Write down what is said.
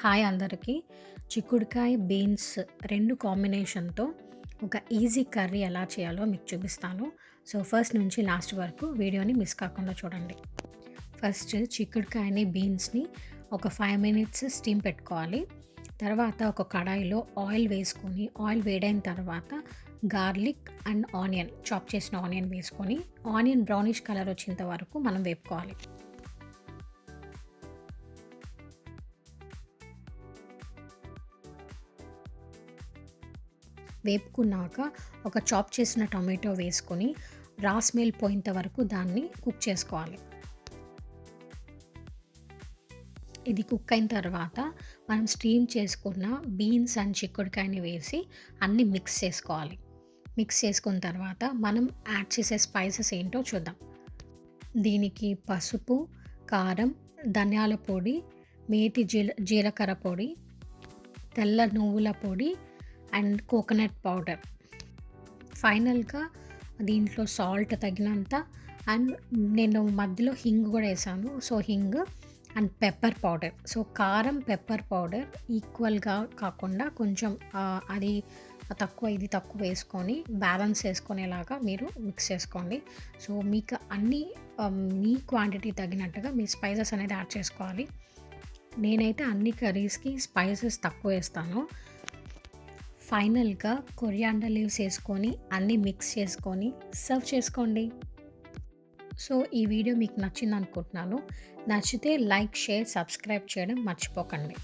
Hi అందరికీ. చిక్కుడుకాయ, beans 2 కాంబినేషన్‌తో ఒక ఈజీ కర్రీ ఎలా చేయాలో మీకు చూపిస్తాను. సో, ఫస్ట్ నుంచి లాస్ట్ వరకు వీడియోని మిస్ కాకుండా చూడండి. ఫస్ట్ చిక్కుడుకాయని, బీన్స్‌ని ఒక 5 మినిట్స్ స్టీమ్ పెట్టుకోవాలి. తర్వాత ఒక కడాయిలో ఆయిల్ వేసుకొని, ఆయిల్ వేడైన తర్వాత గార్లిక్ అండ్ ఆనియన్, చాప్ చేసిన ఆనియన్ వేసుకొని, ఆనియన్ బ్రౌనిష్ కలర్ వచ్చేంత వరకు మనం వేపుకోవాలి. వేపుకున్నాక ఒక చాప్ చేసిన టొమాటో వేసుకొని రా స్మెల్ పోయేంత వరకు దాన్ని కుక్ చేసుకోవాలి. ఇది కుక్ అయిన తర్వాత మనం స్టీమ్ చేసుకున్న బీన్స్ అండ్ చిక్కుడుకాయని వేసి అన్నీ మిక్స్ చేసుకోవాలి. మిక్స్ చేసుకున్న తర్వాత మనం యాడ్ చేసే స్పైసెస్ ఏంటో చూద్దాం. దీనికి పసుపు, కారం, ధనియాల పొడి, మేతి జీలకర్ర పొడి, తెల్ల నువ్వుల పొడి అండ్ కోకోనట్ పౌడర్. ఫైనల్‌గా దీంట్లో సాల్ట్ తగినంత అండ్ నేను మధ్యలో హింగ్ కూడా వేసాను. So, hinge and pepper powder. So, కారం, పెప్పర్ పౌడర్ ఈక్వల్‌గా కాకుండా కొంచెం అది తక్కువ, ఇది తక్కువ వేసుకొని బ్యాలెన్స్ చేసుకునేలాగా మీరు మిక్స్ చేసుకోండి. సో, మీకు అన్నీ మీ క్వాంటిటీ తగినట్టుగా మీ స్పైసెస్ అనేది యాడ్ చేసుకోవాలి. నేనైతే అన్ని కర్రీస్‌కి స్పైసెస్ తక్కువ వేస్తాను. ఫైనల్‌గా కొరియాండర్ లీవ్స్ వేసుకొని అన్నీ మిక్స్ చేసుకొని సర్వ్ చేసుకోండి. సో, ఈ వీడియో మీకు నచ్చిందనుకుంటున్నాను. నచ్చితే లైక్, షేర్, సబ్స్క్రైబ్ చేయడం మర్చిపోకండి.